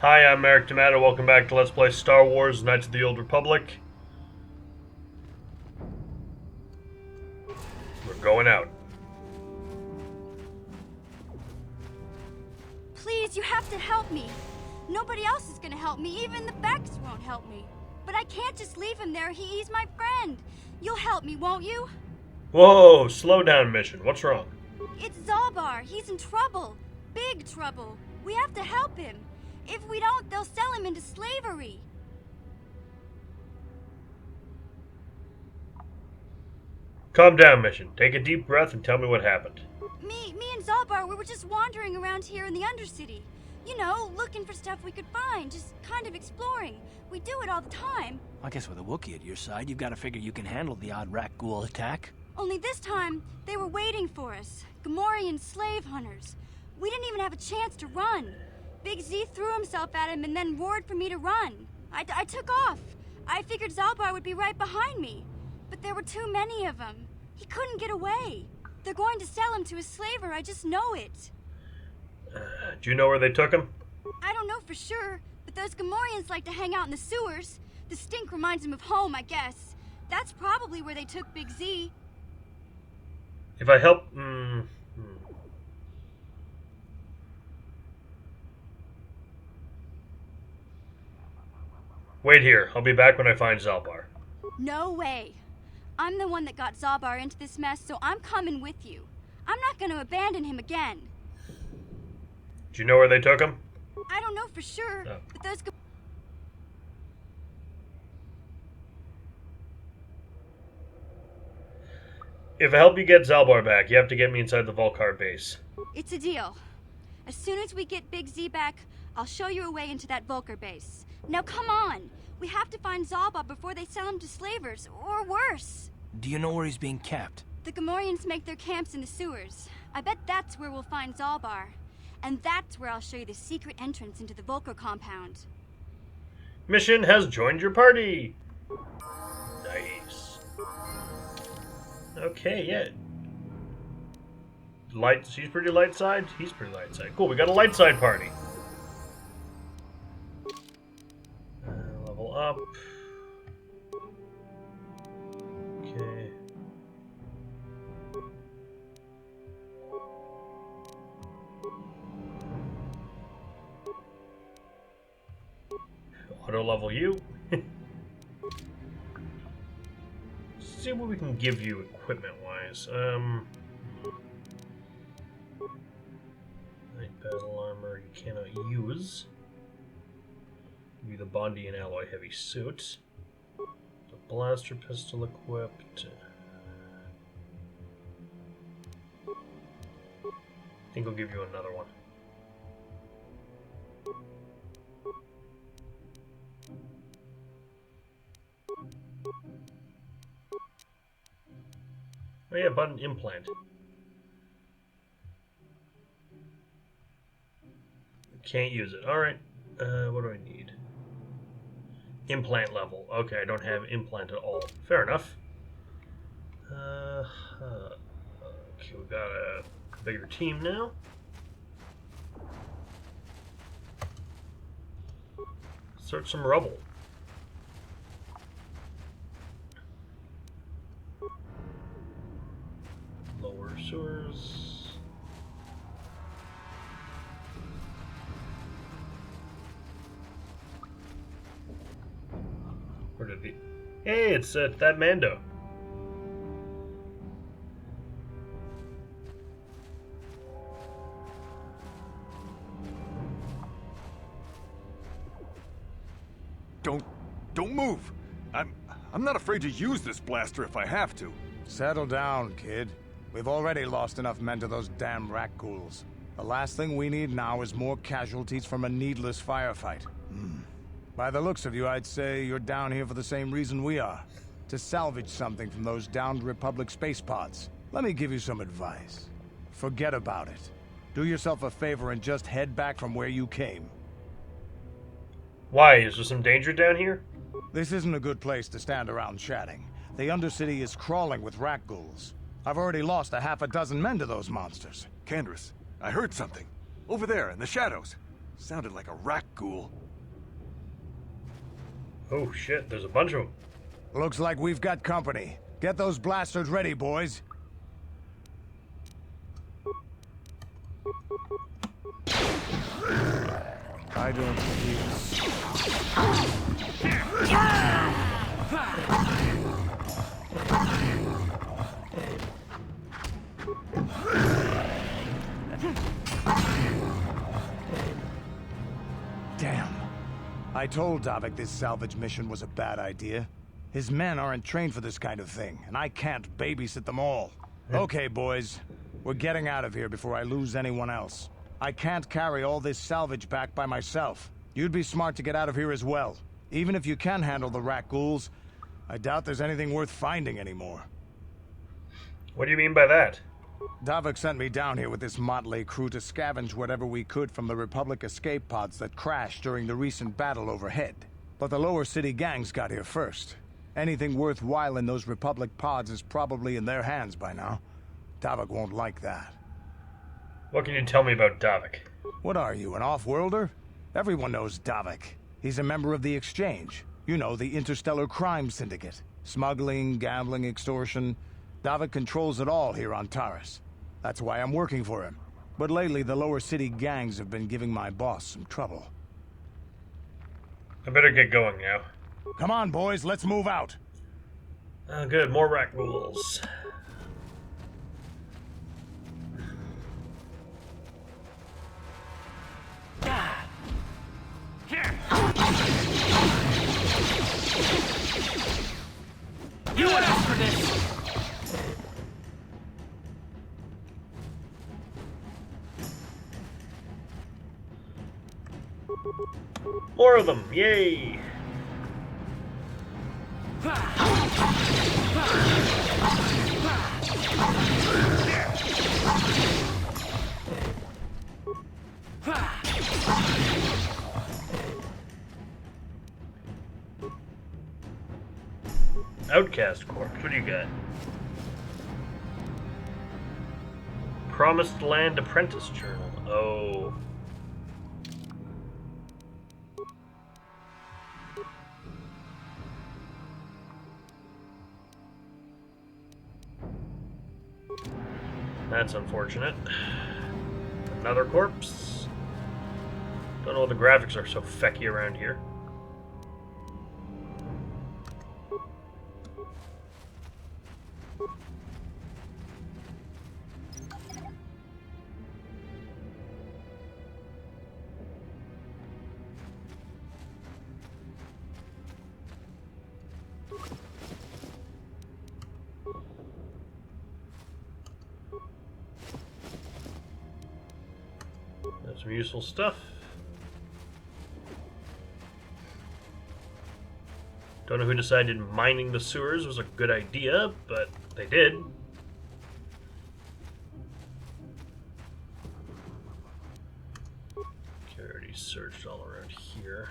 Hi, I'm Eric Tomato. Welcome back to Let's Play Star Wars Knights of the Old Republic. We're going out. Please, you have to help me. Nobody else is gonna help me. Even the Becks won't help me. But I can't just leave him there. He's my friend. You'll help me, won't you? Whoa, slow down, Mission. What's wrong? It's Zaalbar. He's in trouble. Big trouble. We have to help him. If we don't, they'll sell him into slavery. Calm down, Mission. Take a deep breath and tell me what happened. Me and Zaalbar, we were just wandering around here in the Undercity. You know, looking for stuff we could find, just kind of exploring. We do it all the time. I guess with a Wookiee at your side, you've got to figure you can handle the odd Rakghoul attack. Only this time, they were waiting for us. Gamorrean slave hunters. We didn't even have a chance to run. Big Z threw himself at him and then roared for me to run. I took off. I figured Zaalbar would be right behind me. But there were too many of them. He couldn't get away. They're going to sell him to a slaver, I just know it. Do you know where they took him? I don't know for sure, but those Gamorreans like to hang out in the sewers. The stink reminds them of home, I guess. That's probably where they took Big Z. If I help... Wait here. I'll be back when I find Zaalbar. No way. I'm the one that got Zaalbar into this mess, so I'm coming with you. I'm not going to abandon him again. Do you know where they took him? I don't know for sure, No. but those... If I help you get Zaalbar back, you have to get me inside the Vulcar base. It's a deal. As soon as we get Big Z back, I'll show you a way into that Vulcar base. Now come on! We have to find Zaalbar before they sell him to slavers, or worse. Do you know where he's being kept? The Gamorreans make their camps in the sewers. I bet that's where we'll find Zaalbar. And that's where I'll show you the secret entrance into the Vulcar compound. Mission has joined your party! Nice. Okay, yeah. She's pretty light side, he's pretty light side. Cool, we got a light side party. Level up. Okay. Auto level you. See what we can give you equipment wise. Light battle armor you cannot use. Give you the Bondi and Alloy heavy suit. The blaster pistol equipped. I think I'll give you another one. Oh yeah, button implant. Can't use it. Alright. What do I need? Implant level. Okay, I don't have implant at all. Fair enough. Okay, we got a bigger team now. Search some rubble. Lower sewers. Where did he? Hey, it's that Mando. Don't move. I'm not afraid to use this blaster if I have to. Settle down, kid. We've already lost enough men to those damn Rakghouls. The last thing we need now is more casualties from a needless firefight. By the looks of you, I'd say you're down here for the same reason we are. To salvage something from those downed Republic space pods. Let me give you some advice. Forget about it. Do yourself a favor and just head back from where you came. Why? Is there some danger down here? This isn't a good place to stand around chatting. The Undercity is crawling with Rakghouls. I've already lost a half a dozen men to those monsters. Canderous, I heard something. Over there in the shadows. Sounded like a Rakghoul. Oh shit, there's a bunch of them. Looks like we've got company. Get those blasters ready, boys. I don't believe. Damn. I told Davik this salvage mission was a bad idea. His men aren't trained for this kind of thing, and I can't babysit them all. Okay, boys. We're getting out of here before I lose anyone else. I can't carry all this salvage back by myself. You'd be smart to get out of here as well. Even if you can handle the Rakghouls, I doubt there's anything worth finding anymore. What do you mean by that? Davik sent me down here with this motley crew to scavenge whatever we could from the Republic escape pods that crashed during the recent battle overhead. But the lower city gangs got here first. Anything worthwhile in those Republic pods is probably in their hands by now. Davik won't like that. What can you tell me about Davik? What are you, an off-worlder? Everyone knows Davik. He's a member of the Exchange. You know, the interstellar crime syndicate. Smuggling, gambling, extortion. Davik controls it all here on Taris. That's why I'm working for him. But lately, the lower city gangs have been giving my boss some trouble. I better get going now. Come on, boys, let's move out. Oh, good, more Rakghouls. You asked for this! More of them, yay! Outcast Corpse, what do you got? Promised Land Apprentice Journal. Oh. That's unfortunate. Another corpse. Don't know why the graphics are so fecky around here. That's some useful stuff. Don't know who decided mining the sewers was a good idea, but they did. Okay, I already searched all around here.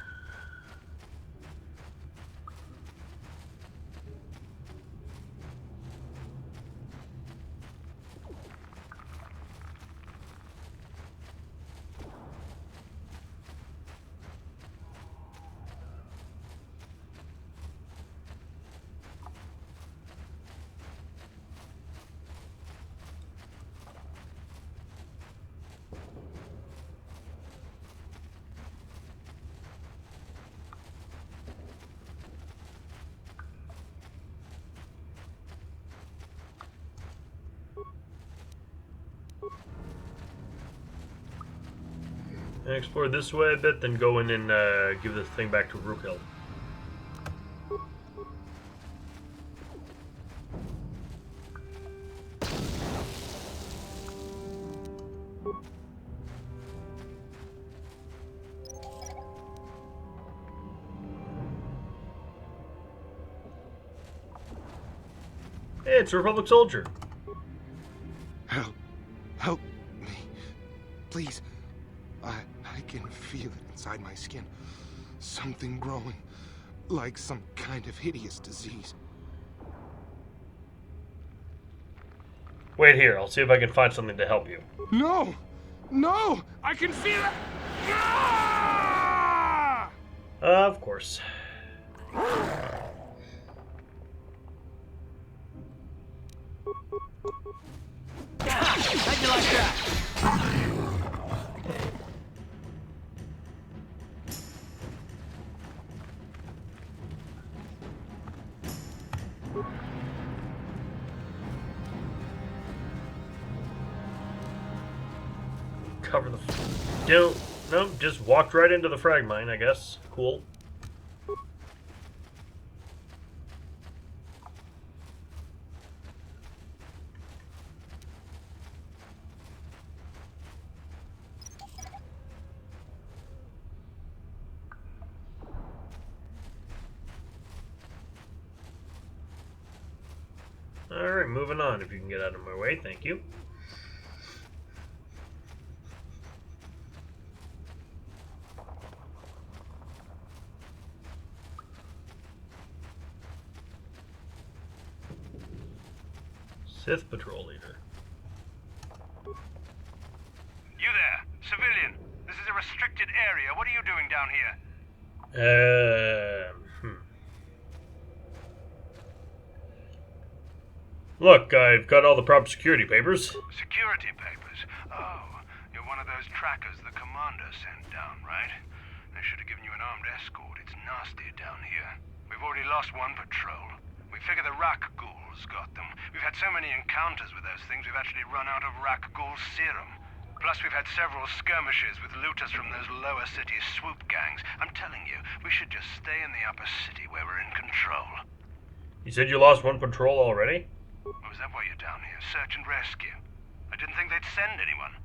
Explore this way a bit, then go in and give this thing back to Rakghouls. Hey, it's a Republic soldier. Help me. Please. I can feel it inside my skin. Something growing. Like some kind of hideous disease. Wait here, I'll see if I can find something to help you. No! No! I can feel it! Of course. How'd you like that? Cover the... Don't... Nope, just walked right into the frag mine, I guess. Cool. Alright, moving on. If you can get out of my way, thank you. Sith Patrol Leader. You there, civilian. This is a restricted area. What are you doing down here? Look, I've got all the proper security papers. Security papers? Oh, you're one of those trackers the commander sent down, right? They should have given you an armed escort. It's nasty down here. We've already lost one patrol. We figure the Rakghouls got them. We've had so many encounters with those things, we've actually run out of Rakghoul serum. Plus, we've had several skirmishes with looters from those lower city swoop gangs. I'm telling you, we should just stay in the upper city where we're in control. You said you lost one patrol already? Oh, is that why you're down here? Search and rescue? I didn't think they'd send anyone.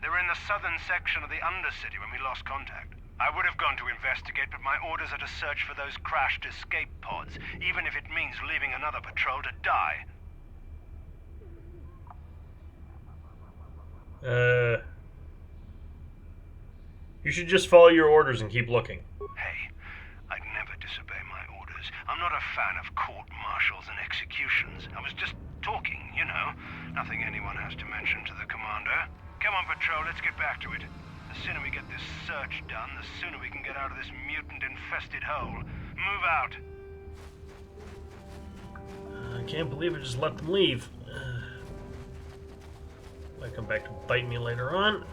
They were in the southern section of the Undercity when we lost contact. I would have gone to investigate, but my orders are to search for those crashed escape pods, even if it means leaving another patrol to die. You should just follow your orders and keep looking. Hey, I'd never disobey my orders. I'm not a fan of court-martials and executions. I was just talking, you know. Nothing anyone has to mention to the commander. Come on, patrol, let's get back to it. The sooner we get this search done, the sooner we can get out of this mutant-infested hole. Move out. I can't believe I just let them leave. Might come back to bite me later on.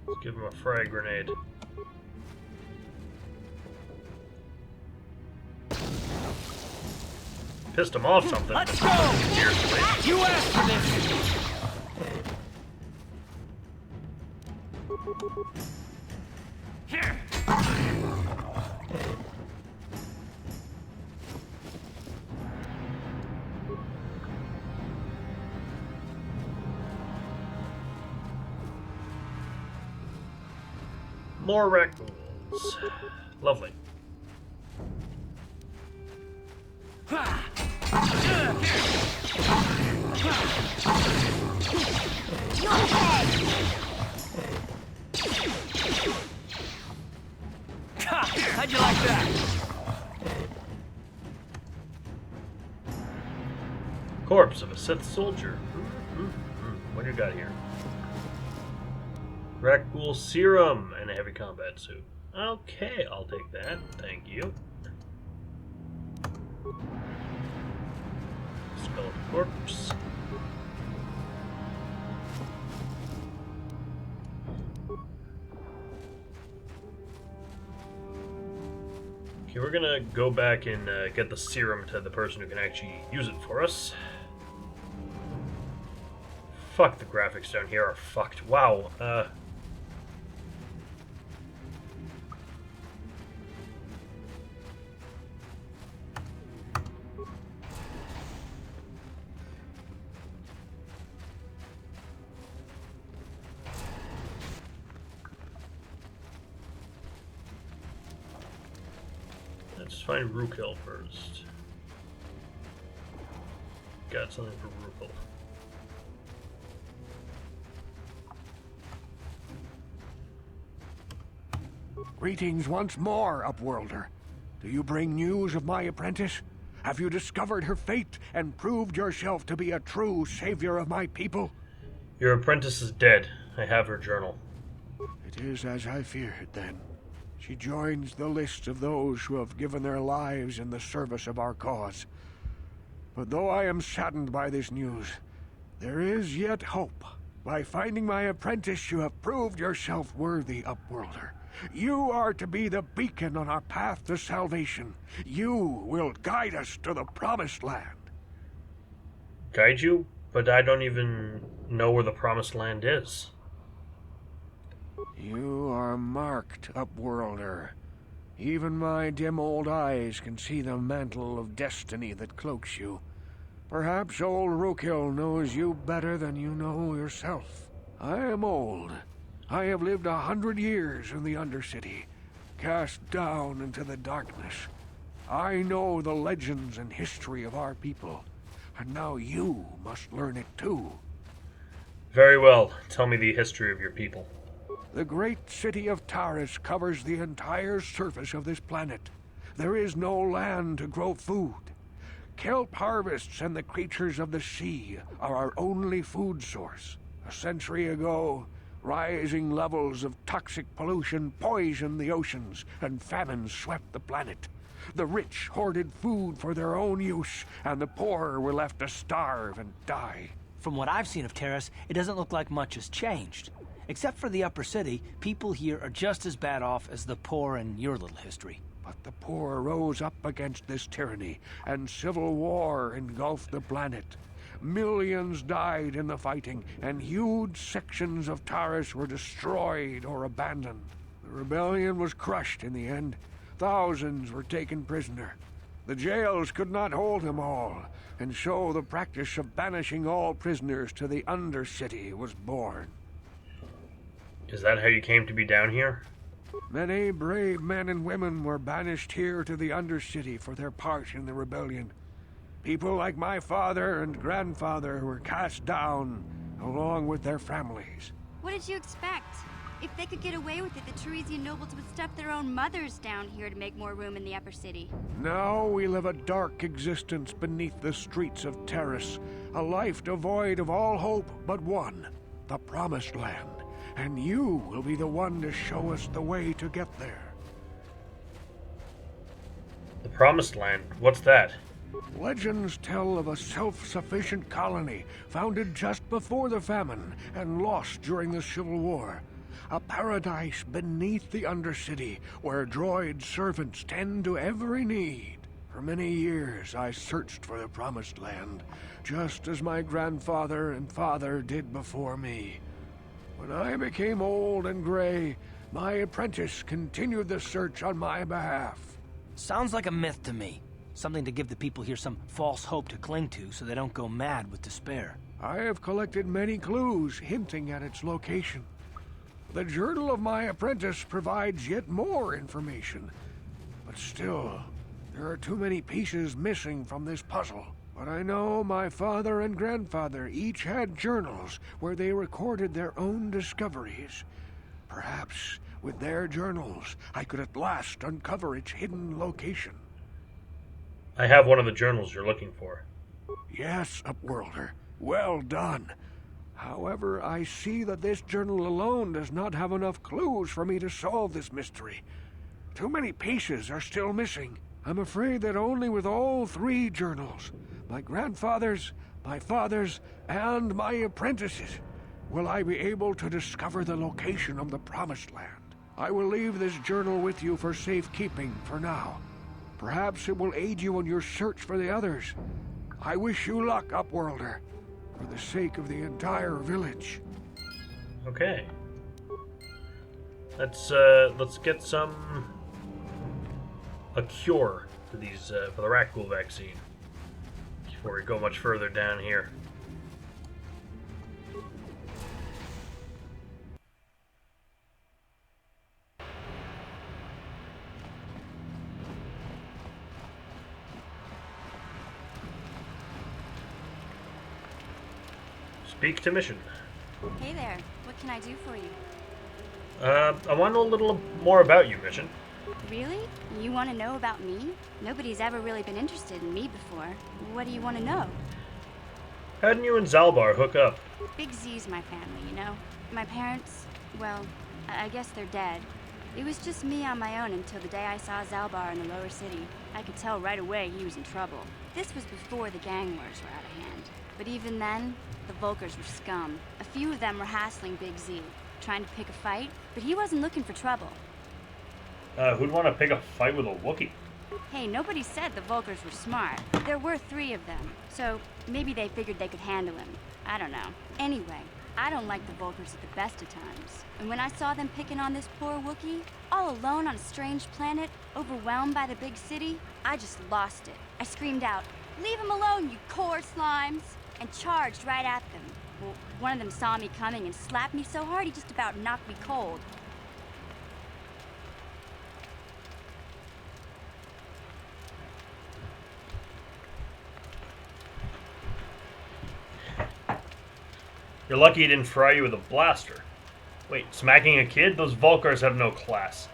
Let's give him a frag grenade. Pissed him off something. Let's go! Seriously. You asked for this! Here! More Rakghouls. Lovely. How'd you like that? Corpse of a Sith soldier. What do you got here? Rakghoul serum and a heavy combat suit. Okay, I'll take that. Thank you. Skeleton corpse. Okay, we're gonna go back and get the serum to the person who can actually use it for us. Fuck, the graphics down here are fucked. Wow. Let's find Rakghoul first. Got something for Rakghoul. Greetings once more, Upworlder. Do you bring news of my apprentice? Have you discovered her fate and proved yourself to be a true savior of my people? Your apprentice is dead. I have her journal. It is as I feared, then. She joins the list of those who have given their lives in the service of our cause. But though I am saddened by this news, there is yet hope. By finding my apprentice, you have proved yourself worthy, Upworlder. You are to be the beacon on our path to salvation. You will guide us to the Promised Land. Guide you? But I don't even know where the Promised Land is. You are marked, Upworlder. Even my dim old eyes can see the mantle of destiny that cloaks you. Perhaps old Rakghouls knows you better than you know yourself. I am old. I have lived 100 years in the Undercity, cast down into the darkness. I know the legends and history of our people, and now you must learn it too. Very well. Tell me the history of your people. The great city of Taris covers the entire surface of this planet. There is no land to grow food. Kelp harvests and the creatures of the sea are our only food source. A century ago, rising levels of toxic pollution poisoned the oceans, and famine swept the planet. The rich hoarded food for their own use, and the poor were left to starve and die. From what I've seen of Taris, it doesn't look like much has changed. Except for the upper city, people here are just as bad off as the poor in your little history. But the poor rose up against this tyranny, and civil war engulfed the planet. Millions died in the fighting, and huge sections of Taris were destroyed or abandoned. The rebellion was crushed in the end. Thousands were taken prisoner. The jails could not hold them all, and so the practice of banishing all prisoners to the Undercity was born. Is that how you came to be down here? Many brave men and women were banished here to the Undercity for their part in the rebellion. People like my father and grandfather were cast down, along with their families. What did you expect? If they could get away with it, the Teresian nobles would stuff their own mothers down here to make more room in the upper city. Now we live a dark existence beneath the streets of Taris, a life devoid of all hope but one, the Promised Land. And you will be the one to show us the way to get there. The Promised Land? What's that? Legends tell of a self-sufficient colony founded just before the famine and lost during the Civil War. A paradise beneath the Undercity where droid servants tend to every need. For many years I searched for the Promised Land, just as my grandfather and father did before me. When I became old and gray, my apprentice continued the search on my behalf. Sounds like a myth to me. Something to give the people here some false hope to cling to so they don't go mad with despair. I have collected many clues hinting at its location. The journal of my apprentice provides yet more information. But still, there are too many pieces missing from this puzzle. But I know my father and grandfather each had journals where they recorded their own discoveries. Perhaps with their journals, I could at last uncover its hidden location. I have one of the journals you're looking for. Yes, Upworlder. Well done. However, I see that this journal alone does not have enough clues for me to solve this mystery. Too many pieces are still missing. I'm afraid that only with all three journals, my grandfather's, my father's, and my apprentice's, will I be able to discover the location of the Promised Land. I will leave this journal with you for safekeeping for now. Perhaps it will aid you in your search for the others. I wish you luck, Upworlder, for the sake of the entire village. Okay. Let's get a cure for these for the Rakghoul vaccine before we go much further down here. Speak to mission. Hey there, what can I do for you? I want to know a little more about you, Mission. Really? You want to know about me? Nobody's ever really been interested in me before. What do you want to know? How did you and Zaalbar hook up? Big Z's my family, you know? My parents, well, I guess they're dead. It was just me on my own until the day I saw Zaalbar in the lower city. I could tell right away he was in trouble. This was before the gang wars were out of hand. But even then, the Volkers were scum. A few of them were hassling Big Z, trying to pick a fight, but he wasn't looking for trouble. Who'd want to pick a fight with a Wookiee? Hey, nobody said the Volkers were smart. There were 3 of them, so maybe they figured they could handle him. I don't know. Anyway, I don't like the Volkers at the best of times. And when I saw them picking on this poor Wookiee, all alone on a strange planet, overwhelmed by the big city, I just lost it. I screamed out, "Leave him alone, you core slimes!" and charged right at them. Well, one of them saw me coming and slapped me so hard he just about knocked me cold. You're lucky he didn't fry you with a blaster. Wait, smacking a kid? Those Volkars have no class.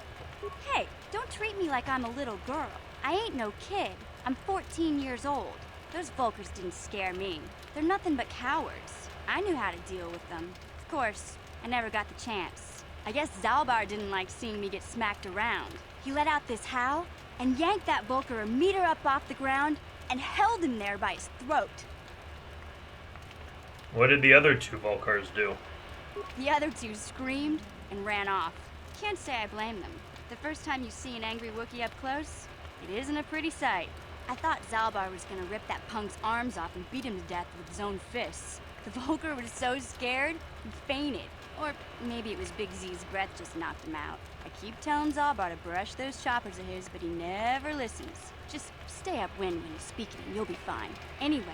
Hey, don't treat me like I'm a little girl. I ain't no kid. I'm 14 years old. Those Volkers didn't scare me. They're nothing but cowards. I knew how to deal with them. Of course, I never got the chance. I guess Zaalbar didn't like seeing me get smacked around. He let out this howl and yanked that Volker a meter up off the ground and held him there by his throat. What did the other 2 Volkars do? The other 2 screamed and ran off. Can't say I blame them. The first time you see an angry Wookiee up close, it isn't a pretty sight. I thought Zaalbar was gonna rip that punk's arms off and beat him to death with his own fists. The Volker was so scared, he fainted. Or maybe it was Big Z's breath just knocked him out. I keep telling Zaalbar to brush those choppers of his, but he never listens. Just stay upwind when he's speaking and you'll be fine. Anyway,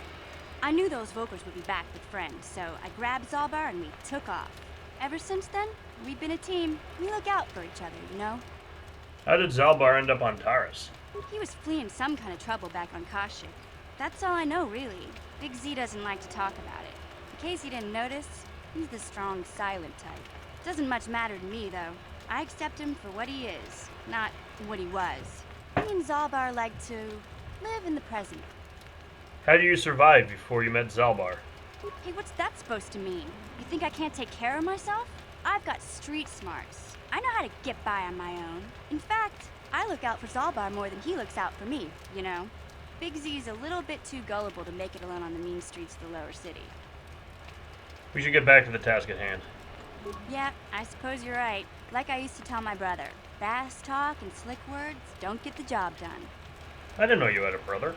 I knew those Volkers would be back with friends, so I grabbed Zaalbar and we took off. Ever since then, we've been a team. We look out for each other, you know? How did Zaalbar end up on Taurus? He was fleeing some kind of trouble back on Kashyyyk. That's all I know, really. Big Z doesn't like to talk about it. In case you didn't notice, he's the strong, silent type. Doesn't much matter to me, though. I accept him for what he is, not what he was. Me and Zaalbar like to live in the present. How did you survive before you met Zaalbar? Hey, what's that supposed to mean? You think I can't take care of myself? I've got street smarts. I know how to get by on my own. In fact, I look out for Zaalbar more than he looks out for me, you know? Big Z's a little bit too gullible to make it alone on the mean streets of the lower city. We should get back to the task at hand. Yeah, I suppose you're right. Like I used to tell my brother, fast talk and slick words don't get the job done. I didn't know you had a brother.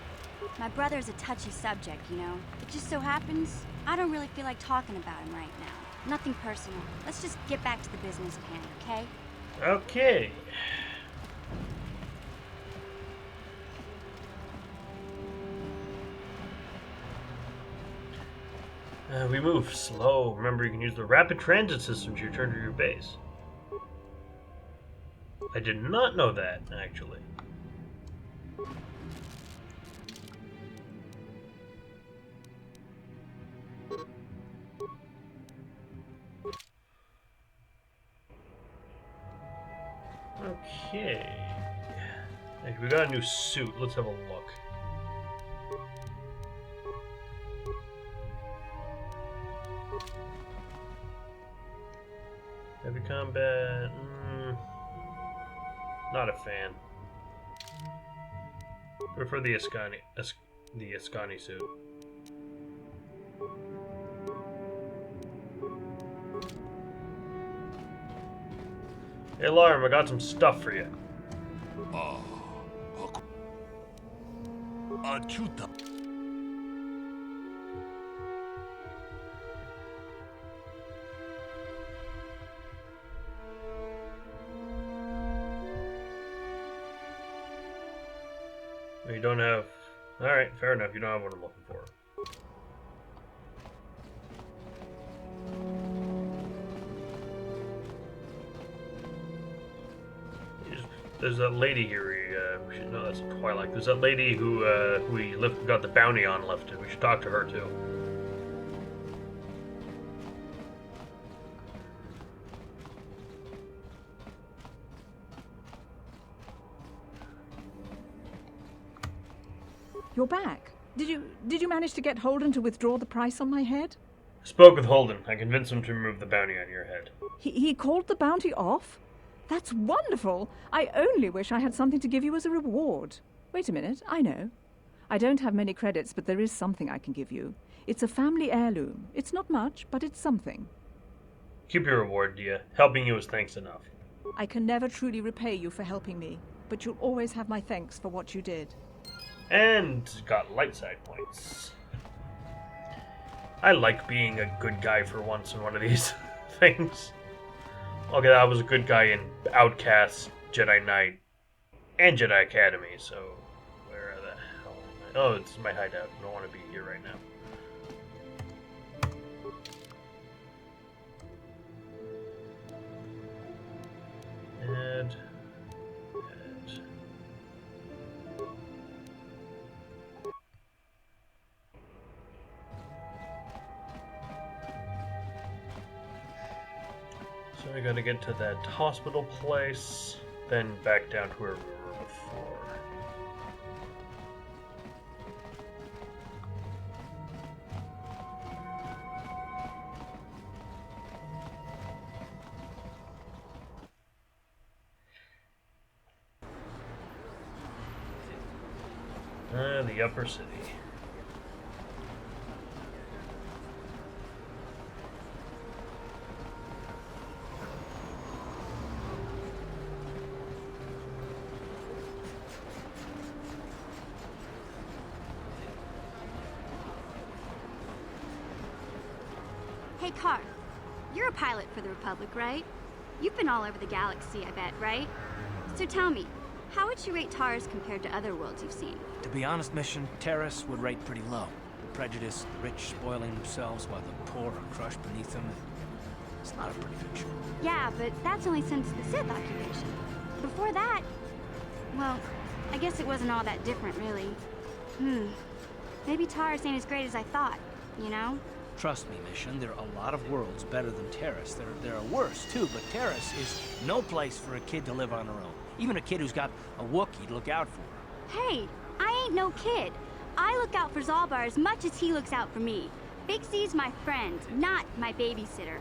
My brother's a touchy subject, you know? It just so happens, I don't really feel like talking about him right now. Nothing personal. Let's just get back to the business at hand, okay? Okay. We move slow. Remember, you can use the rapid transit system to return to your base. I did not know that, actually. Okay. Hey, we got a new suit. Let's have a look. Heavy combat. Not a fan. Prefer the Ascani suit. Hey, Alarm, I got some stuff for you. Achuta. You don't have... Alright, fair enough. You don't have what I'm looking for. There's that lady here. We should know that's Twilight. There's that lady who we got the bounty on lifted. We should talk to her too. you're back. Did you manage to get Holden to withdraw the price on my head? I spoke with Holden. I convinced him to remove the bounty on your head. He called the bounty off? That's wonderful. I only wish I had something to give you as a reward. Wait a minute, I know. I don't have many credits, but there is something I can give you. It's a family heirloom. It's not much, but it's something. Keep your reward, Dia. Helping you is thanks enough. I can never truly repay you for helping me, but you'll always have my thanks for what you did. And got light side points. I like being a good guy for once in one of these things. Okay, I was a good guy in Outcast, Jedi Knight, and Jedi Academy, so where the hell am I? Oh, it's my hideout. I don't want to be here right now. And so I gotta get to that hospital place, then back down to where we were before. The upper city. Hey, Carr. You're a pilot for the Republic, right? You've been all over the galaxy, I bet, right? So tell me, how would you rate Taurus compared to other worlds you've seen? To be honest, Mission, Terrace would rate pretty low. The prejudice, the rich spoiling themselves while the poor are crushed beneath them. It's not a pretty picture. Yeah, but that's only since the Sith occupation. Before that, well, I guess it wasn't all that different, really. Maybe Taurus ain't as great as I thought, you know? Trust me, Mission, there are a lot of worlds better than Terrace. There are worse, too, but Terrace is no place for a kid to live on her own. Even a kid who's got a Wookiee to look out for. Hey, I ain't no kid. I look out for Zaalbar as much as he looks out for me. Big Z's my friend, not my babysitter.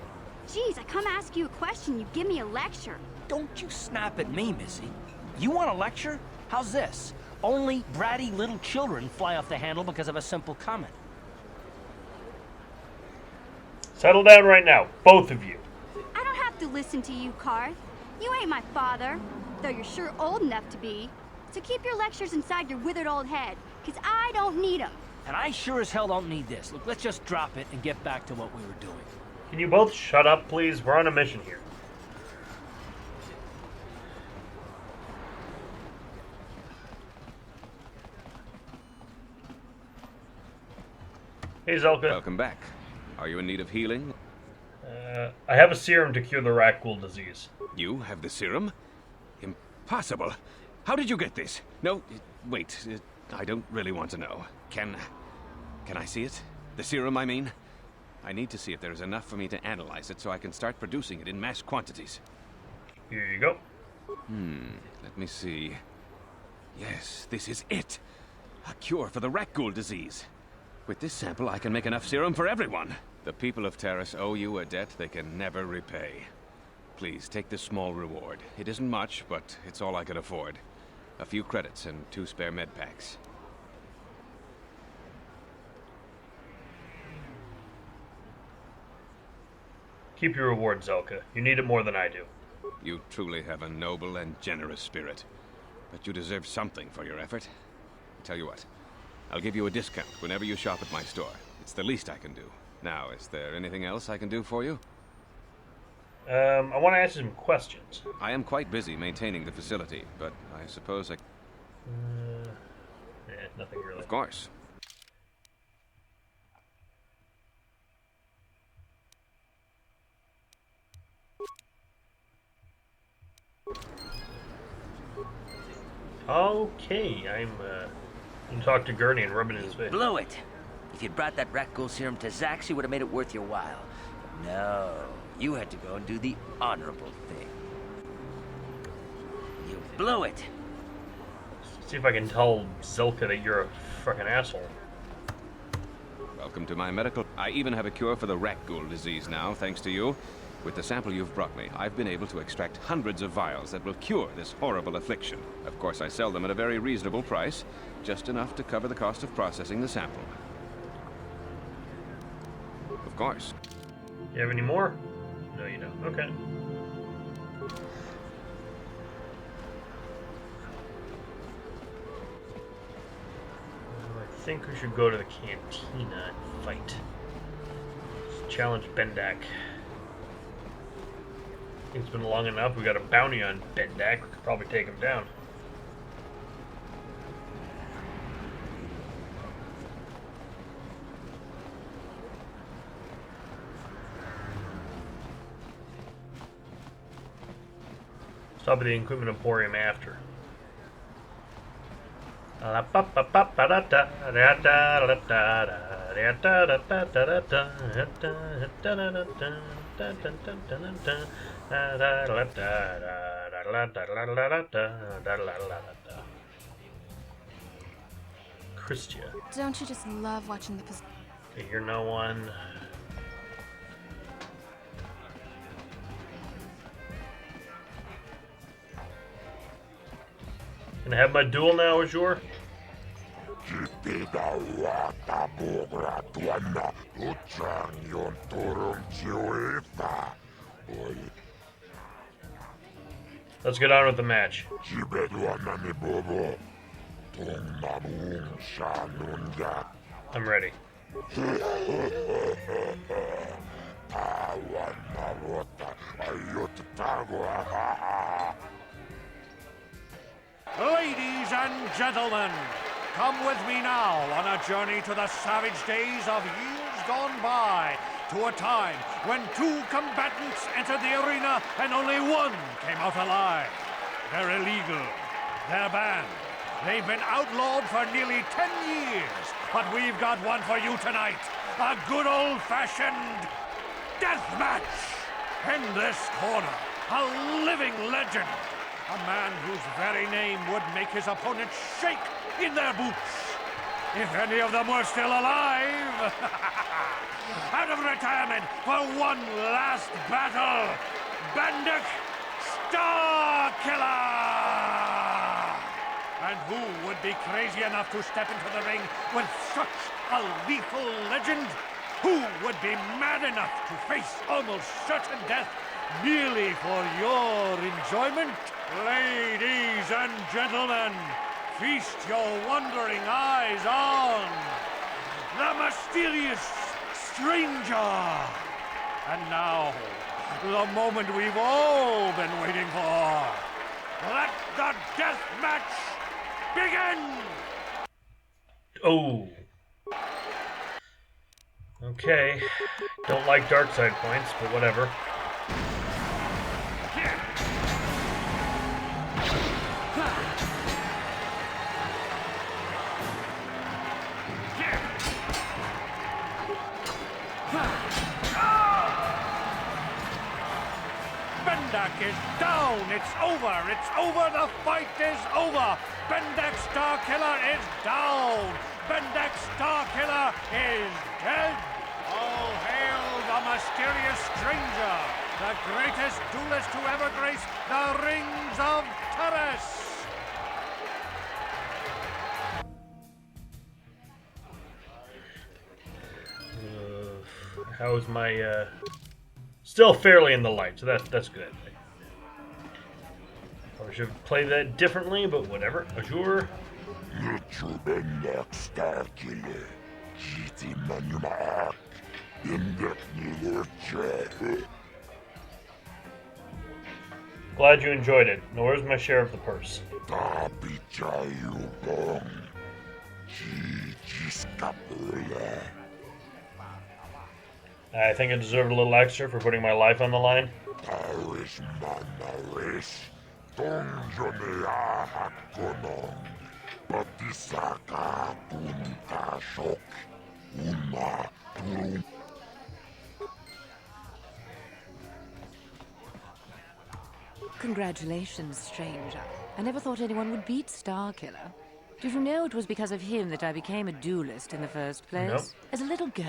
Jeez, I come ask you a question, you give me a lecture. Don't you snap at me, Missy. You want a lecture? How's this? Only bratty little children fly off the handle because of a simple comment. Settle down right now, both of you. I don't have to listen to you, Carr. You ain't my father, though you're sure old enough to be. So keep your lectures inside your withered old head, because I don't need them. And I sure as hell don't need this. Look, let's just drop it and get back to what we were doing. Can you both shut up, please? We're on a mission here. Hey, Zelka. Welcome back. Are you in need of healing? I have a serum to cure the Rakghoul disease. You have the serum? Impossible. How did you get this? No, wait. I don't really want to know. Can I see it? The serum, I mean? I need to see if there is enough for me to analyze it so I can start producing it in mass quantities. Here you go. Let me see. Yes, this is it. A cure for the Rakghoul disease. With this sample, I can make enough serum for everyone. The people of Terrace owe you a debt they can never repay. Please, take this small reward. It isn't much, but it's all I can afford. A few credits and 2 spare med packs. Keep your reward, Zelka. You need it more than I do. You truly have a noble and generous spirit. But you deserve something for your effort. Tell you what, I'll give you a discount whenever you shop at my store. It's the least I can do. Now, is there anything else I can do for you? I want to ask you some questions. I am quite busy maintaining the facility, but I suppose I... Nothing really. Of course. Okay, I'm gonna talk to Gurney and rub it in his face. Blew it. If you'd brought that Rakghoul serum to Zax, he would have made it worth your while. But no, you had to go and do the honorable thing. You blew it. See if I can tell Zilka that you're a fucking asshole. Welcome to my medical... I even have a cure for the Rakghoul disease now, thanks to you. With the sample you've brought me, I've been able to extract hundreds of vials that will cure this horrible affliction. Of course, I sell them at a very reasonable price, just enough to cover the cost of processing the sample. Of course. You have any more? No, you don't. Okay. I think we should go to the cantina and fight. Let's challenge Bendak. It's been long enough. We got a bounty on Bendak. We could probably take him down. Stop at the Equipment Emporium after. Christia. Don't you just love watching the... Okay, you're no one. Can I have my duel now, Azure? Let's get on with the match. I'm ready. Ladies and gentlemen, come with me now on a journey to the savage days of years gone by, to a time when two combatants entered the arena and only one came out alive. They're illegal. They're banned. They've been outlawed for nearly 10 years, but we've got one for you tonight. A good old-fashioned death match. In this corner, a living legend. A man whose very name would make his opponents shake in their boots. If any of them were still alive. Out of retirement for one last battle, Bendak Starkiller! And who would be crazy enough to step into the ring with such a lethal legend? Who would be mad enough to face almost certain death merely for your enjoyment? Ladies and gentlemen, feast your wondering eyes on the mysterious stranger. And now, the moment we've all been waiting for. Let the death match begin! Oh. Okay. Don't like dark side points, but whatever. Bendak is down. It's over. It's over. The fight is over. Bendak Starkiller is down. Bendak Starkiller is dead. All hail the mysterious stranger, the greatest duelist to ever grace the rings of Terrace. How's my, still fairly in the light, so that's good. Probably should play that differently, but whatever. Azure. Glad you enjoyed it. Now where's my share of the purse? I think I deserved a little extra for putting my life on the line. Congratulations, stranger. I never thought anyone would beat Starkiller. Did you know it was because of him that I became a duelist in the first place? Nope. As a little girl,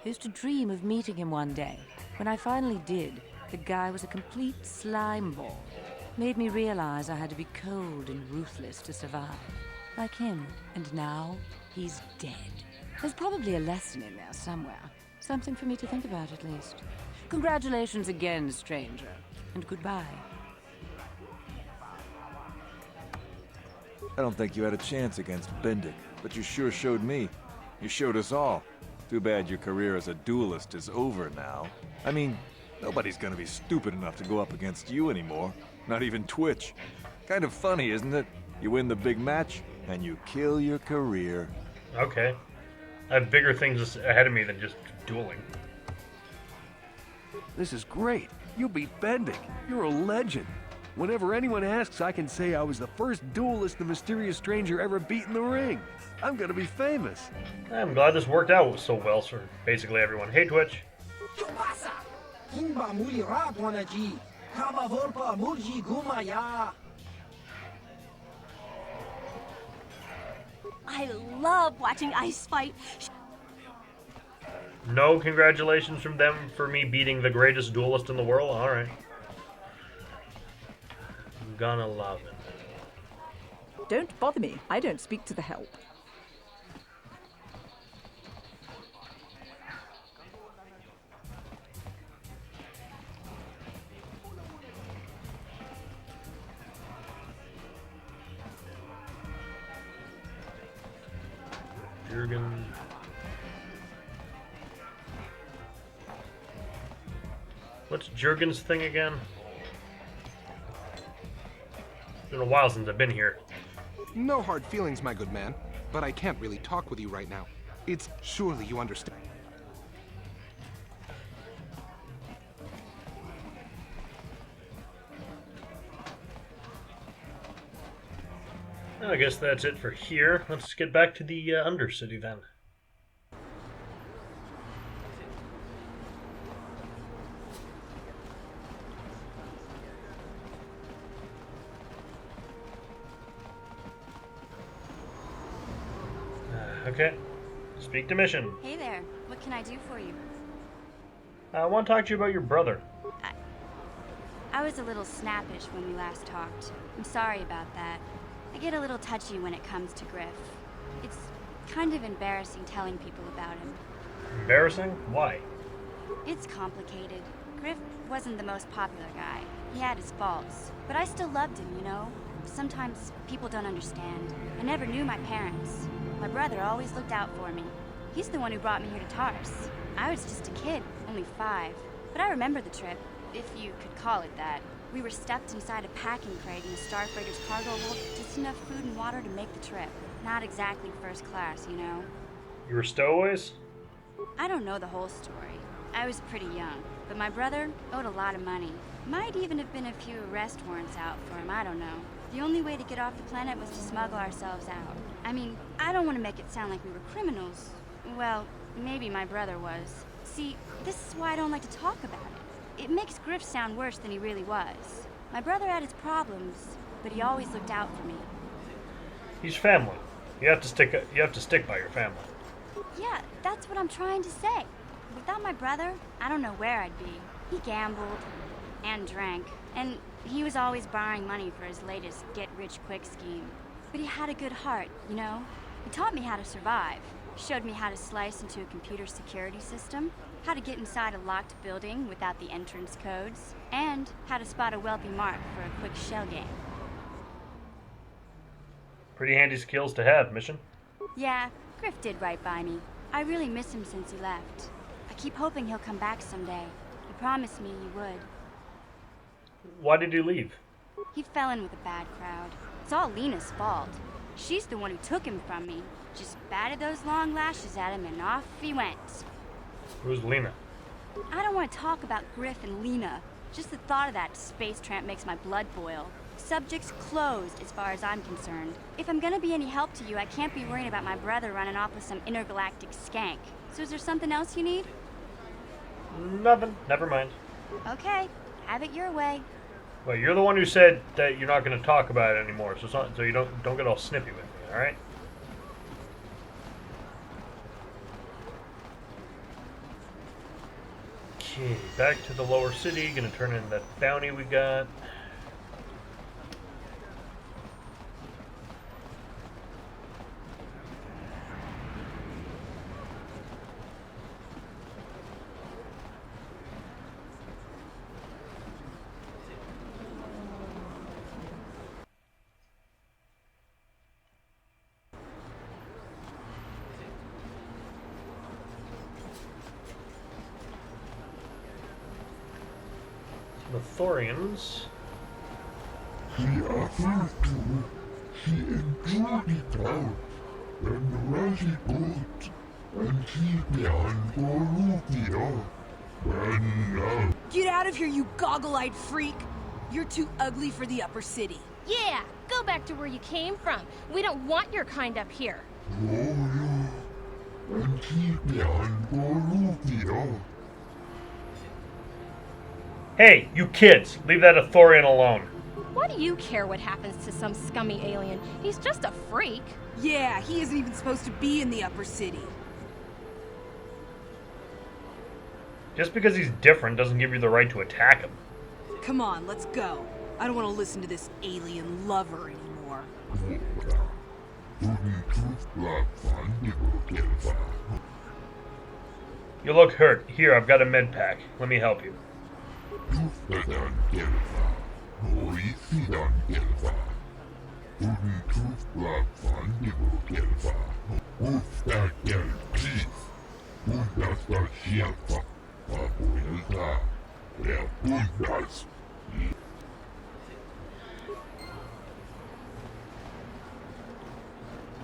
I used to dream of meeting him one day. When I finally did, the guy was a complete slime ball. Made me realize I had to be cold and ruthless to survive. Like him. And now, he's dead. There's probably a lesson in there somewhere. Something for me to think about, at least. Congratulations again, stranger. And goodbye. I don't think you had a chance against Bendik, but you sure showed me. You showed us all. Too bad your career as a duelist is over now. I mean, nobody's gonna be stupid enough to go up against you anymore. Not even Twitch. Kind of funny, isn't it? You win the big match, and you kill your career. Okay. I have bigger things ahead of me than just dueling. This is great. You beat Bendik. You're a legend. Whenever anyone asks, I can say I was the first duelist the mysterious stranger ever beat in the ring. I'm gonna be famous. I'm glad this worked out so well for basically everyone. Hey, Twitch. I love watching ice fight. No congratulations from them for me beating the greatest duelist in the world? Alright. I'm gonna love it. Don't bother me. I don't speak to the help. Jurgen. What's Jurgen's thing again? It's been a while since I've been here. No hard feelings, my good man, but I can't really talk with you right now. It's surely you understand. I guess that's it for here. Let's get back to the Undercity then. Okay. Speak to mission. Hey there. What can I do for you? I want to talk to you about your brother. I was a little snappish when we last talked. I'm sorry about that. I get a little touchy when it comes to Griff. It's kind of embarrassing telling people about him. Embarrassing? Why? It's complicated. Griff wasn't the most popular guy. He had his faults. But I still loved him, you know? Sometimes people don't understand. I never knew my parents. My brother always looked out for me. He's the one who brought me here to Tars. I was just a kid, only 5. But I remember the trip, if you could call it that. We were stuffed inside a packing crate in the Starfreighter's cargo hold, just enough food and water to make the trip. Not exactly first class, you know? You were stowaways? I don't know the whole story. I was pretty young, but my brother owed a lot of money. Might even have been a few arrest warrants out for him, I don't know. The only way to get off the planet was to smuggle ourselves out. I mean, I don't want to make it sound like we were criminals. Well, maybe my brother was. See, this is why I don't like to talk about it. It makes Griff sound worse than he really was. My brother had his problems, but he always looked out for me. He's family. You have to stick by your family. Yeah, that's what I'm trying to say. Without my brother, I don't know where I'd be. He gambled and drank, and he was always borrowing money for his latest get-rich-quick scheme. But he had a good heart, you know? He taught me how to survive, showed me how to slice into a computer security system, how to get inside a locked building without the entrance codes, and how to spot a wealthy mark for a quick shell game. Pretty handy skills to have, Mission. Yeah, Griff did right by me. I really miss him since he left. I keep hoping he'll come back someday. He promised me he would. Why did he leave? He fell in with a bad crowd. It's all Lena's fault. She's the one who took him from me. Just batted those long lashes at him and off he went. Who's Lena? I don't want to talk about Griff and Lena. Just the thought of that space tramp makes my blood boil. Subject's closed as far as I'm concerned. If I'm gonna be any help to you, I can't be worrying about my brother running off with some intergalactic skank. So is there something else you need? Nothing. Never mind. Okay, have it your way. Well, you're the one who said that you're not going to talk about it anymore, so it's not, so you don't get all snippy with me, all right? Okay, back to the lower city. Gonna turn in that bounty we got. The Thorians. He offered to. He enjoyed it out. And really good. And he behind Gorubio. And Get out of here, you goggle-eyed freak! You're too ugly for the upper city. Yeah, go back to where you came from. We don't want your kind up here. And he behind Gorubio. Hey, you kids! Leave that Thorian alone. Why do you care what happens to some scummy alien? He's just a freak. Yeah, he isn't even supposed to be in the upper city. Just because he's different doesn't give you the right to attack him. Come on, let's go. I don't want to listen to this alien lover anymore. You look hurt. Here, I've got a med pack. Let me help you.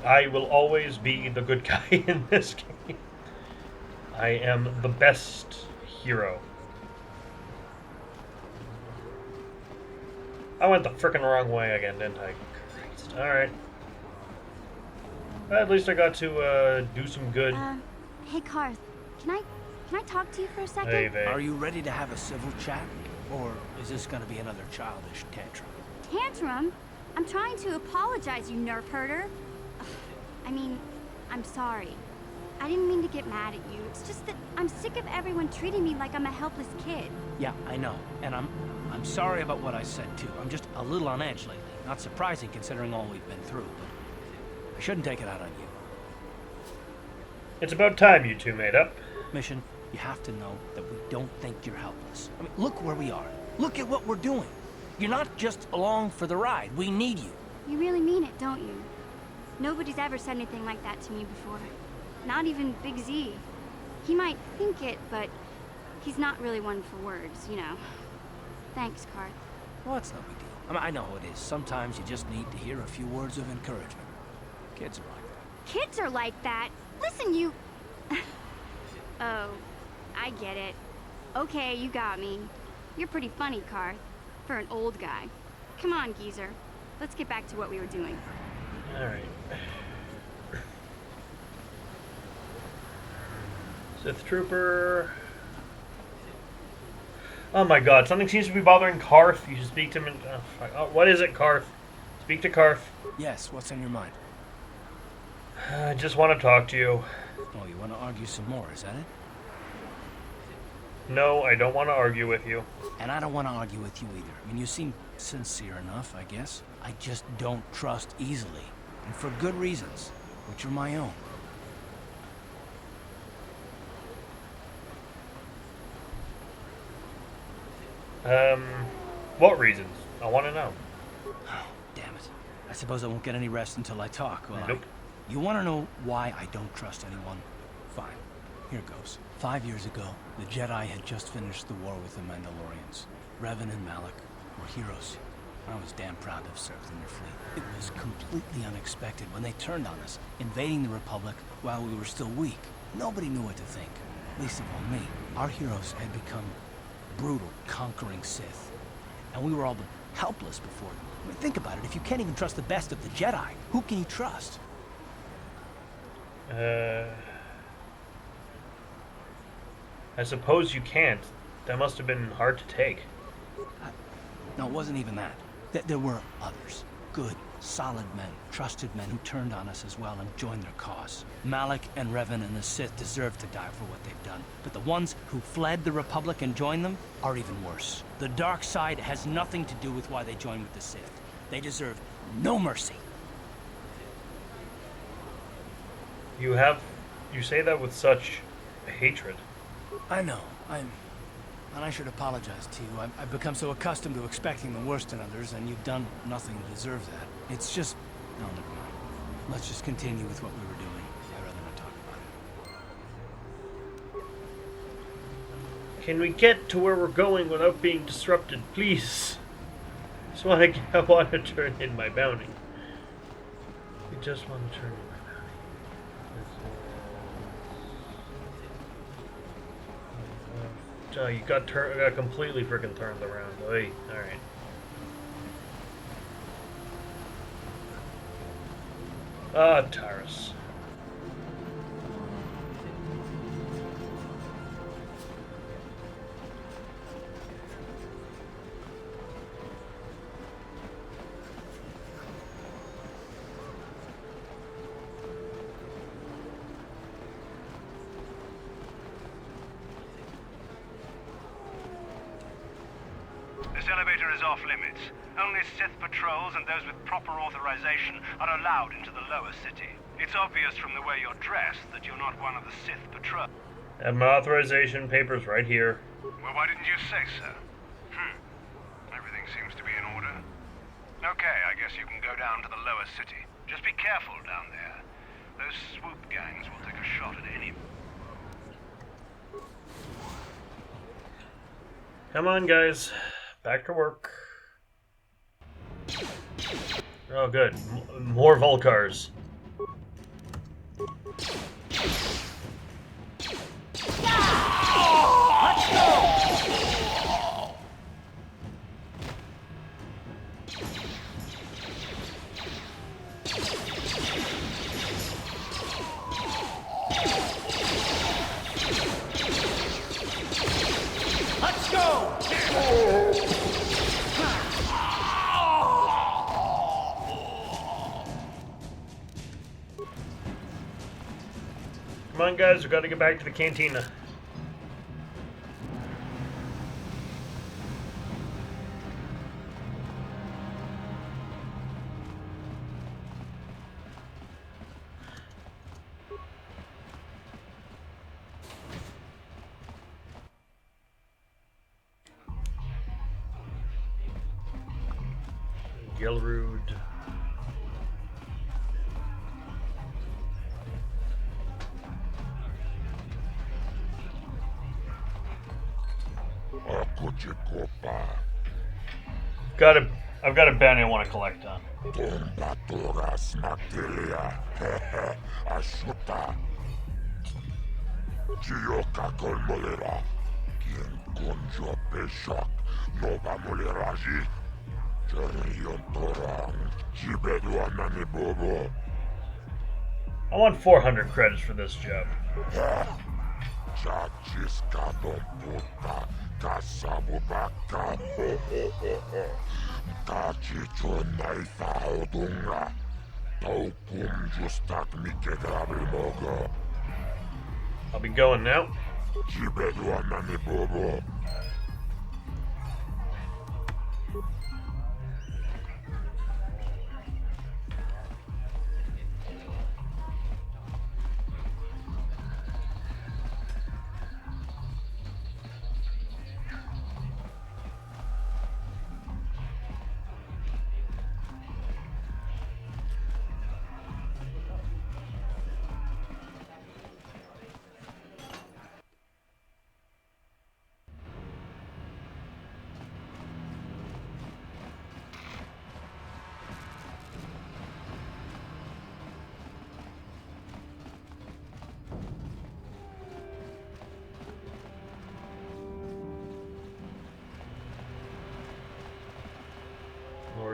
I will always be the good guy in this game. I am the best hero. I went the frickin' wrong way again, didn't I? Christ. Alright. At least I got to do some good. Hey Karth, can I talk to you for a second? Hey, babe. Are you ready to have a civil chat? Or is this gonna be another childish tantrum? Tantrum? I'm trying to apologize, you nerf herder. I mean, I'm sorry. I didn't mean to get mad at you. It's just that I'm sick of everyone treating me like I'm a helpless kid. Yeah, I know. And I'm sorry about what I said too. I'm just a little on edge lately. Not surprising considering all we've been through, but I shouldn't take it out on you. It's about time you two made up. Mission, you have to know that we don't think you're helpless. I mean, look where we are. Look at what we're doing. You're not just along for the ride. We need you. You really mean it, don't you? Nobody's ever said anything like that to me before. Not even Big Z. He might think it, but he's not really one for words, you know. Thanks, Karth. Well, it's no big deal. I mean, I know how it is. Sometimes you just need to hear a few words of encouragement. Kids are like that. Kids are like that? Listen, you... Oh, I get it. Okay, you got me. You're pretty funny, Karth. For an old guy. Come on, geezer. Let's get back to what we were doing. Alright. Sith Trooper. Oh my god, something seems to be bothering Karth. You should speak to him. What is it, Karth? Speak to Karth. Yes, what's on your mind? I just want to talk to you. Oh, you want to argue some more, is that it? No, I don't want to argue with you. And I don't want to argue with you either. I mean, you seem sincere enough, I guess. I just don't trust easily. And for good reasons, which are my own. What reasons? I want to know. Oh, damn it. I suppose I won't get any rest until I talk, will Nope. I? You want to know why I don't trust anyone? Fine. Here goes. 5 years ago, the Jedi had just finished the war with the Mandalorians. Revan and Malak were heroes. I was damn proud to have served in their fleet. It was completely unexpected when they turned on us, invading the Republic while we were still weak. Nobody knew what to think, least of all me. Our heroes had become brutal, conquering Sith. And we were all but helpless before them. I mean, think about it. If you can't even trust the best of the Jedi, who can you trust? I suppose you can't. That must have been hard to take. No, it wasn't even that. There were others. Good, solid men, trusted men who turned on us as well and joined their cause. Malik and Revan and the Sith deserve to die for what they've done. But the ones who fled the Republic and joined them are even worse. The dark side has nothing to do with why they joined with the Sith. They deserve no mercy. You say that with such hatred. I know. And I should apologize to you. I've become so accustomed to expecting the worst in others, and you've done nothing to deserve that. It's just... No, never mind. Let's just continue with what we were doing. I'd rather not talk about it. Can we get to where we're going without being disrupted, please? I want to turn in my bounty. We just want to turn in my bounty. You got completely freaking turned around. Oy, alright. Ah, Taris. This elevator is off limits. Only Sith patrols and those with proper authorization are allowed into the lower city. It's obvious from the way you're dressed that you're not one of the Sith patrol. I have my authorization papers right here. Well, why didn't you say so? Everything seems to be in order. Okay, I guess you can go down to the lower city. Just be careful down there. Those swoop gangs will take a shot at any... Come on, guys. Back to work. Oh, good. More Volcars. Let's go! Let's go! Come on, guys. We got to get back to the cantina. Gilrude. I've got a bounty I want to collect on. I want 400 credits for this job. I'll be going now.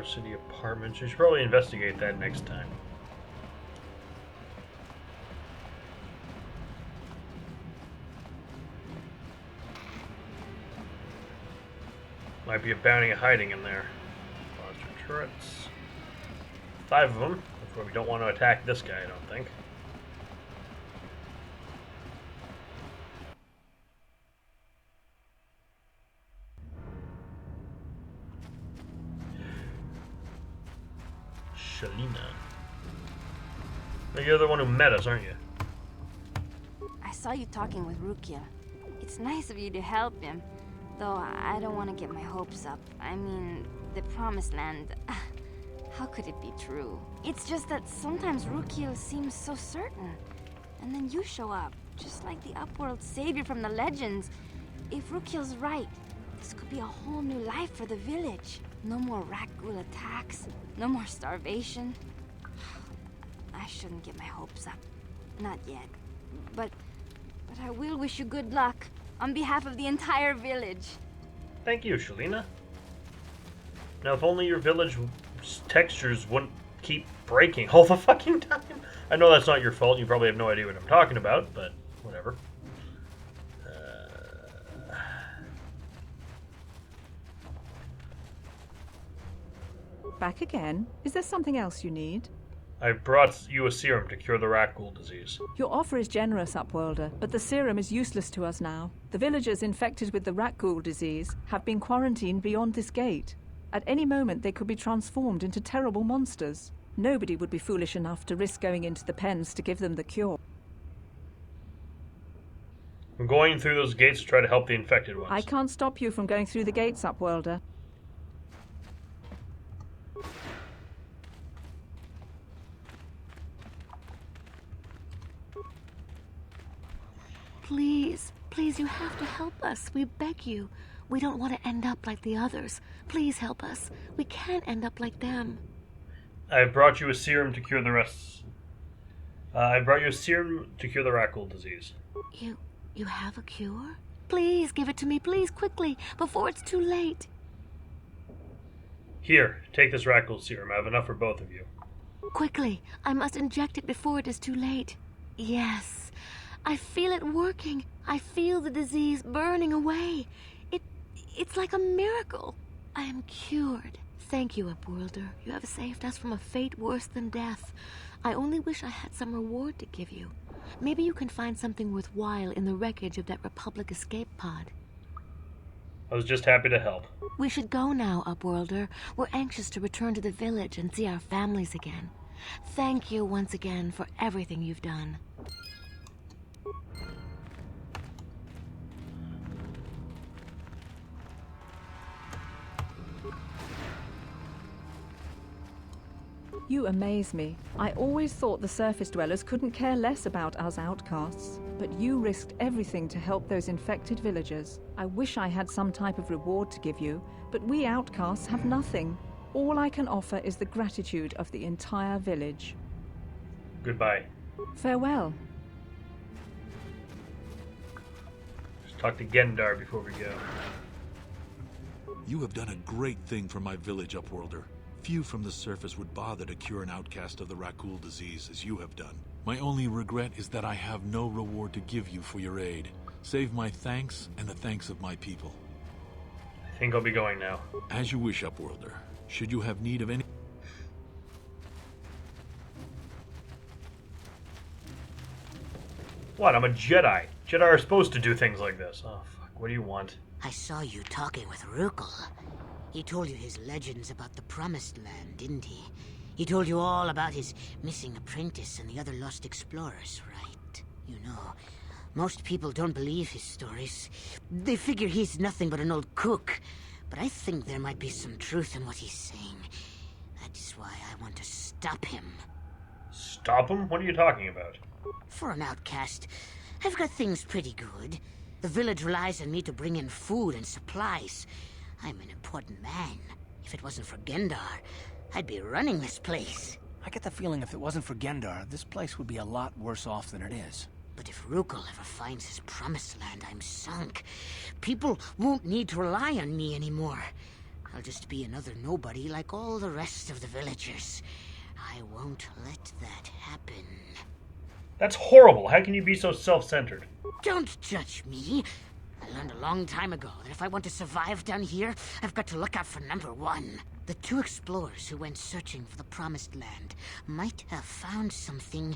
City apartments. We should probably investigate that next time. Might be a bounty hiding in there. Monster turrets. 5 of them. That's where we don't want to attack this guy, I don't think. Shalina. You're the one who met us, aren't you? I saw you talking with Rukia. It's nice of you to help him, though I don't want to get my hopes up. I mean, the Promised Land, how could it be true? It's just that sometimes Rukia seems so certain, and then you show up, just like the Upworld savior from the legends. If Rukia's right, this could be a whole new life for the village. No more Rakghoul attacks, no more starvation. I shouldn't get my hopes up. Not yet. But I will wish you good luck on behalf of the entire village. Thank you, Shalina. Now, if only your village textures wouldn't keep breaking all the fucking time. I know that's not your fault. You probably have no idea what I'm talking about, but whatever. Back again? Is there something else you need? I brought you a serum to cure the Rakghoul disease. Your offer is generous, Upworlder, but the serum is useless to us now. The villagers infected with the Rakghoul disease have been quarantined beyond this gate. At any moment, they could be transformed into terrible monsters. Nobody would be foolish enough to risk going into the pens to give them the cure. I'm going through those gates to try to help the infected ones. I can't stop you from going through the gates, Upworlder. Please, please, you have to help us. We beg you. We don't want to end up like the others. Please help us. We can't end up like them. I brought you a serum to cure the rest. I brought you a serum to cure the Rakghoul disease. You have a cure? Please give it to me, please, quickly, before it's too late. Here, take this Rakghoul serum. I have enough for both of you. Quickly, I must inject it before it is too late. Yes, I feel it working. I feel the disease burning away. It's like a miracle. I am cured. Thank you, Upworlder. You have saved us from a fate worse than death. I only wish I had some reward to give you. Maybe you can find something worthwhile in the wreckage of that Republic escape pod. I was just happy to help. We should go now, Upworlder. We're anxious to return to the village and see our families again. Thank you once again for everything you've done. You amaze me. I always thought the surface dwellers couldn't care less about us outcasts, but you risked everything to help those infected villagers. I wish I had some type of reward to give you, but we outcasts have nothing. All I can offer is the gratitude of the entire village. Goodbye. Farewell. Just talk to Gendar before we go. You have done a great thing for my village, Upworlder. Few from the surface would bother to cure an outcast of the Rakghoul disease as you have done. My only regret is that I have no reward to give you for your aid, save my thanks and the thanks of my people. I think I'll be going now. As you wish, Upworlder. Should you have need of any... What? I'm a Jedi. Jedi are supposed to do things like this. Oh, fuck. What do you want? I saw you talking with Rakghoul. He told you his legends about the Promised Land, didn't he? He told you all about his missing apprentice and the other lost explorers, right? You know, most people don't believe his stories. They figure he's nothing but an old cook. But I think there might be some truth in what he's saying. That's why I want to stop him. Stop him? What are you talking about? For an outcast, I've got things pretty good. The village relies on me to bring in food and supplies. I'm an important man. If it wasn't for Gendar, I'd be running this place. I get the feeling if it wasn't for Gendar, this place would be a lot worse off than it is. But if Rakghoul ever finds his Promised Land, I'm sunk. People won't need to rely on me anymore. I'll just be another nobody like all the rest of the villagers. I won't let that happen. That's horrible. How can you be so self-centered? Don't judge me. I learned a long time ago that if I want to survive down here, I've got to look out for number one. The two explorers who went searching for the Promised Land might have found something.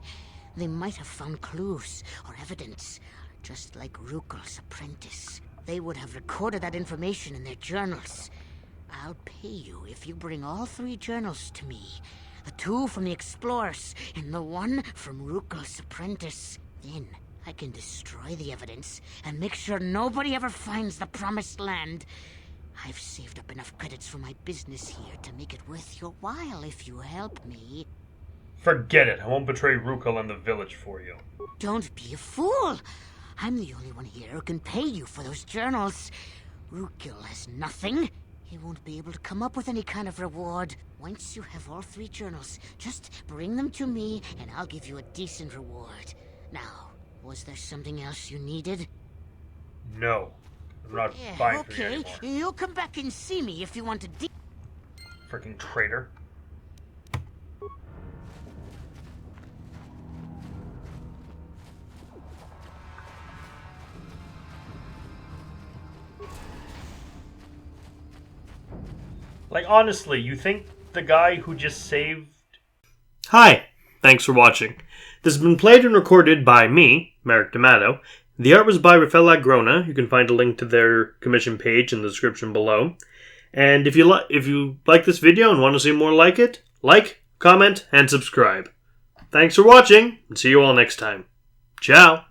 They might have found clues or evidence, just like Rakghouls' apprentice. They would have recorded that information in their journals. I'll pay you if you bring all 3 journals to me. The 2 from the explorers and the 1 from Rakghouls' apprentice. Then I can destroy the evidence and make sure nobody ever finds the Promised Land. I've saved up enough credits for my business here to make it worth your while if you help me. Forget it. I won't betray Rakghoul and the village for you. Don't be a fool. I'm the only one here who can pay you for those journals. Rakghoul has nothing. He won't be able to come up with any kind of reward. Once you have all 3 journals, just bring them to me and I'll give you a decent reward. Now, was there something else you needed? No. I'm not buying for you okay. anymore. You'll come back and see me if you want to Freaking traitor. Like, honestly, you think the guy who just saved... Hi, thanks for watching. This has been played and recorded by me, Merrick D'Amato. The art was by Rafael Agrona. You can find a link to their commission page in the description below. And if you like this video and want to see more like it, like, comment, and subscribe. Thanks for watching, and see you all next time. Ciao!